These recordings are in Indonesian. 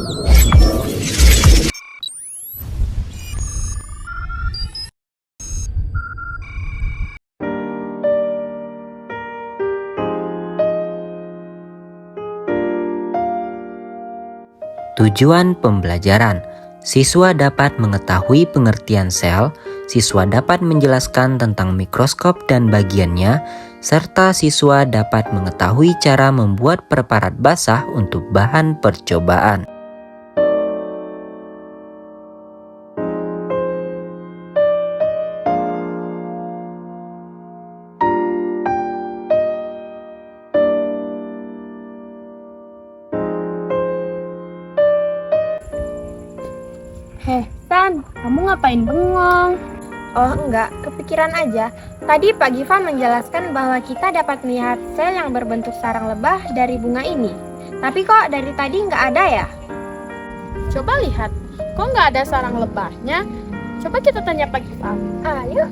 Tujuan pembelajaran: siswa dapat mengetahui pengertian sel, siswa dapat menjelaskan tentang mikroskop dan bagiannya, serta siswa dapat mengetahui cara membuat preparat basah untuk bahan percobaan. San, kamu ngapain bengong? Oh enggak, kepikiran aja. Tadi Pak Gifan menjelaskan bahwa kita dapat melihat sel yang berbentuk sarang lebah dari bunga ini. Tapi kok dari tadi nggak ada ya? Coba lihat, kok nggak ada sarang lebahnya? Coba kita tanya Pak Gifan. Ayo.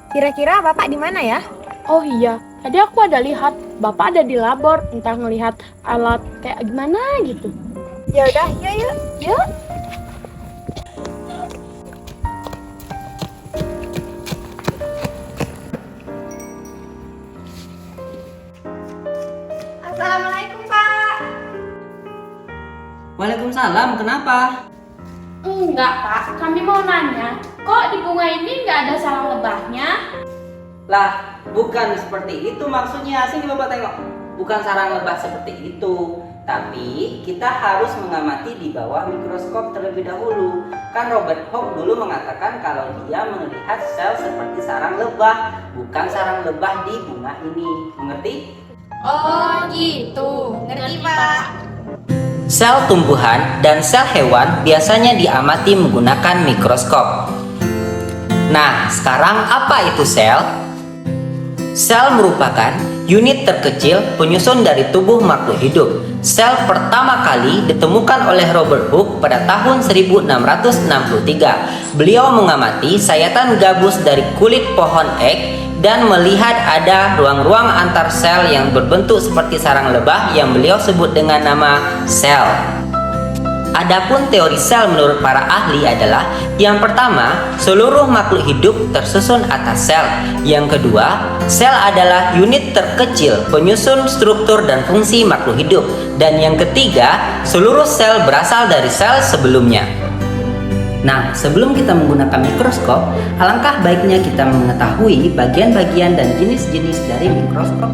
Kira-kira Bapak di mana ya? Oh iya, tadi aku ada lihat, Bapak ada di labor, entah ngelihat alat kayak gimana gitu. Ya udah, yuk. Yuk. Assalamualaikum Pak. Waalaikumsalam, kenapa? Enggak Pak, kami mau nanya, kok di bunga ini nggak ada sarang lebahnya? Lah, bukan seperti itu maksudnya. Sini Bapak tengok. Bukan sarang lebah seperti itu. Tapi kita harus mengamati di bawah mikroskop terlebih dahulu. Kan Robert Hooke dulu mengatakan kalau dia melihat sel seperti sarang lebah, bukan sarang lebah di bunga ini. Mengerti? Oh gitu, Ngerti Pak. Sel tumbuhan dan sel hewan biasanya diamati menggunakan mikroskop. Nah, sekarang apa itu sel? Sel merupakan unit terkecil penyusun dari tubuh makhluk hidup. Sel pertama kali ditemukan oleh Robert Hooke pada tahun 1663. Beliau mengamati sayatan gabus dari kulit pohon ek dan melihat ada ruang-ruang antar sel yang berbentuk seperti sarang lebah yang beliau sebut dengan nama sel. Adapun teori sel menurut para ahli adalah: yang pertama, seluruh makhluk hidup tersusun atas sel. Yang kedua, sel adalah unit terkecil penyusun struktur dan fungsi makhluk hidup. Dan yang ketiga, seluruh sel berasal dari sel sebelumnya. Nah, sebelum kita menggunakan mikroskop, alangkah baiknya kita mengetahui bagian-bagian dan jenis-jenis dari mikroskop.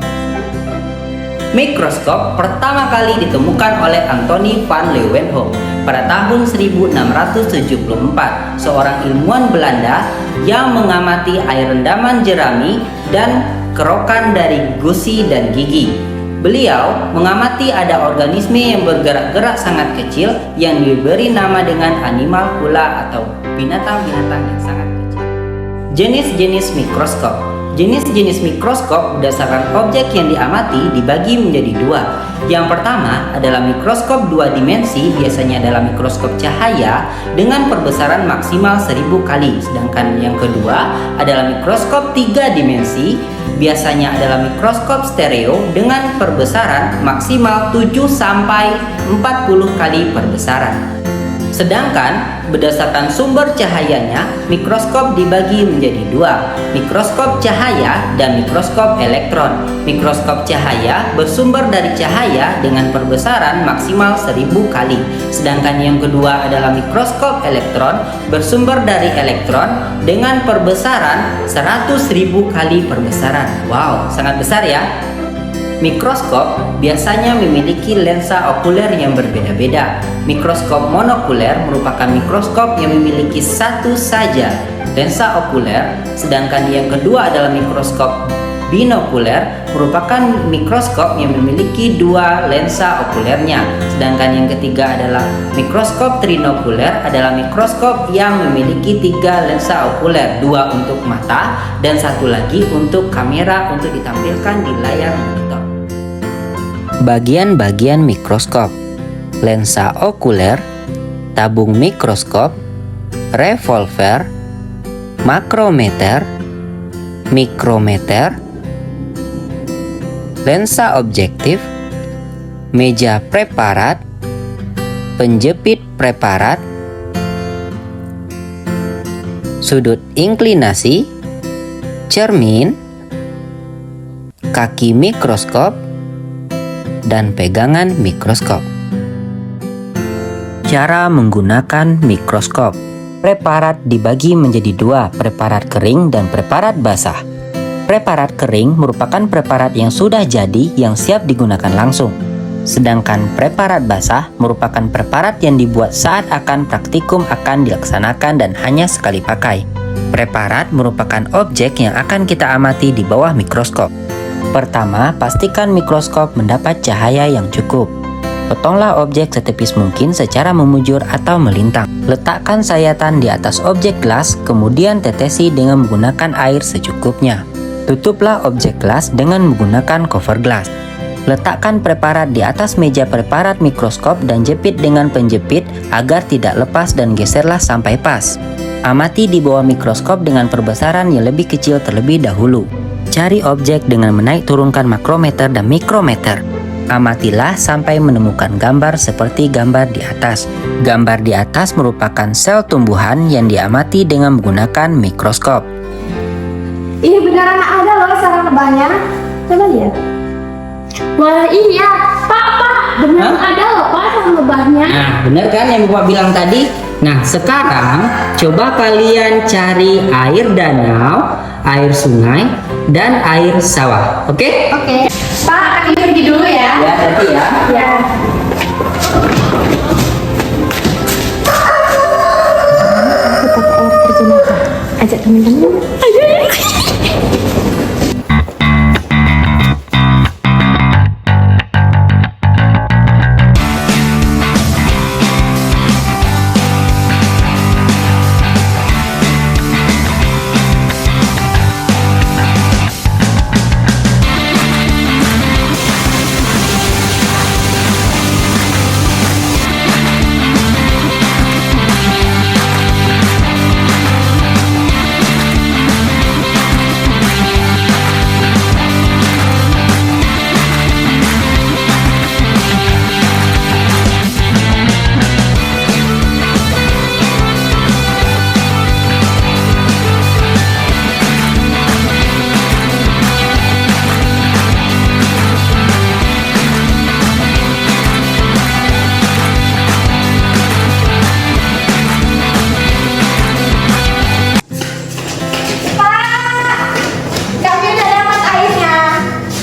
Mikroskop pertama kali ditemukan oleh Antony van Leeuwenhoek pada tahun 1674, seorang ilmuwan Belanda yang mengamati air rendaman jerami dan kerokan dari gusi dan gigi. Beliau mengamati ada organisme yang bergerak-gerak sangat kecil yang diberi nama dengan animalcula atau binatang-binatang yang sangat kecil. Jenis-jenis mikroskop. Jenis-jenis mikroskop berdasarkan objek yang diamati dibagi menjadi dua. Yang pertama adalah mikroskop dua dimensi, biasanya adalah mikroskop cahaya dengan perbesaran maksimal 1000 kali. Sedangkan yang kedua adalah mikroskop tiga dimensi, biasanya adalah mikroskop stereo dengan perbesaran maksimal 7 sampai 40 kali perbesaran. Sedangkan berdasarkan sumber cahayanya, mikroskop dibagi menjadi dua, mikroskop cahaya dan mikroskop elektron. Mikroskop cahaya bersumber dari cahaya dengan perbesaran maksimal 1000 kali. Sedangkan yang kedua adalah mikroskop elektron bersumber dari elektron dengan perbesaran 100.000 kali perbesaran. Wow, sangat besar ya. Mikroskop biasanya memiliki lensa okuler yang berbeda-beda. Mikroskop monokuler merupakan mikroskop yang memiliki satu saja lensa okuler, sedangkan yang kedua adalah mikroskop binokuler, merupakan mikroskop yang memiliki dua lensa okulernya. Sedangkan yang ketiga adalah mikroskop trinokuler, adalah mikroskop yang memiliki tiga lensa okuler, dua untuk mata dan satu lagi untuk kamera untuk ditampilkan di layar monitor. Bagian-bagian mikroskop: lensa okuler, tabung mikroskop, revolver, makrometer, mikrometer, lensa objektif, meja preparat, penjepit preparat, sudut inklinasi, cermin, kaki mikroskop, dan pegangan mikroskop. Cara menggunakan mikroskop. Preparat dibagi menjadi dua, preparat kering dan preparat basah. Preparat kering merupakan preparat yang sudah jadi yang siap digunakan langsung. Sedangkan preparat basah merupakan preparat yang dibuat saat akan praktikum akan dilaksanakan dan hanya sekali pakai. Preparat merupakan objek yang akan kita amati di bawah mikroskop. Pertama, pastikan mikroskop mendapat cahaya yang cukup. Potonglah objek setipis mungkin secara memujur atau melintang. Letakkan sayatan di atas objek gelas, kemudian tetesi dengan menggunakan air secukupnya. Tutuplah objek gelas dengan menggunakan cover glass. Letakkan preparat di atas meja preparat mikroskop dan jepit dengan penjepit agar tidak lepas dan geserlah sampai pas. Amati di bawah mikroskop dengan perbesaran yang lebih kecil terlebih dahulu. Cari objek dengan menaik turunkan makrometer dan mikrometer. Amatilah sampai menemukan gambar seperti gambar di atas. Gambar di atas merupakan sel tumbuhan yang diamati dengan menggunakan mikroskop. Ih, beneran ada loh sarang lebahnya. Coba lihat. Wah, iya, Pak, beneran ada loh Pak sarang lebahnya. Nah, bener kan yang Bapak bilang tadi? Nah, sekarang coba kalian cari air danau, air sungai, dan air sawah. Oke? Oke. Pak, kami pergi dulu ya. Ya, nanti ya. Ya. Ajak teman-teman.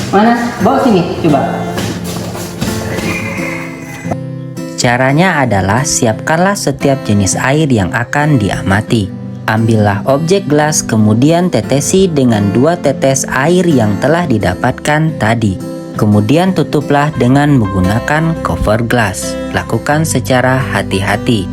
Mana? Bawa sini, coba. Caranya adalah siapkanlah setiap jenis air yang akan diamati. Ambillah objek gelas, kemudian tetesi dengan 2 tetes air yang telah didapatkan tadi. Kemudian tutuplah dengan menggunakan cover glass. Lakukan secara hati-hati.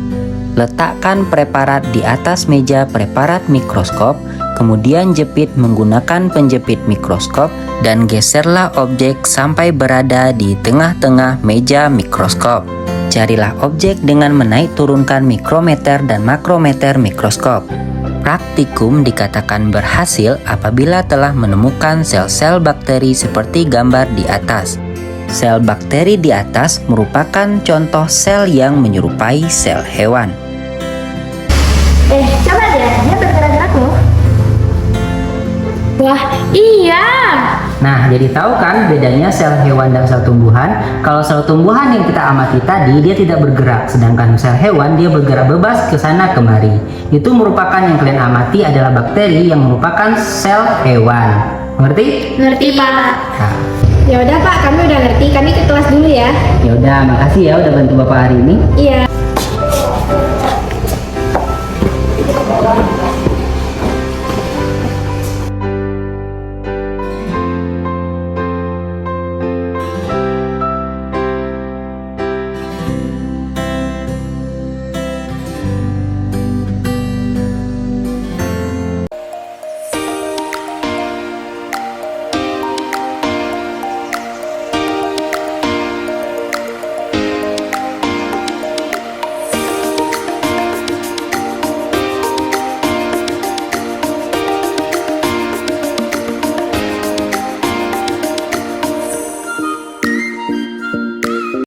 Letakkan preparat di atas meja preparat mikroskop, kemudian jepit menggunakan penjepit mikroskop dan geserlah objek sampai berada di tengah-tengah meja mikroskop. Carilah objek dengan menaik turunkan mikrometer dan makrometer mikroskop. Praktikum dikatakan berhasil apabila telah menemukan sel-sel bakteri seperti gambar di atas. Sel bakteri di atas merupakan contoh sel yang menyerupai sel hewan. Coba deh, dia bergerak-gerak loh. Wah, iya. Nah, jadi tahu kan bedanya sel hewan dan sel tumbuhan? Kalau sel tumbuhan yang kita amati tadi, dia tidak bergerak. Sedangkan sel hewan, dia bergerak bebas ke sana kemari. Itu merupakan yang kalian amati adalah bakteri yang merupakan sel hewan. Mengerti? Ngerti Pak. Nah, Ya udah Pak, kami udah ngerti. Kami ke kelas dulu ya. ya udah, makasih ya udah bantu Bapak hari ini. Iya.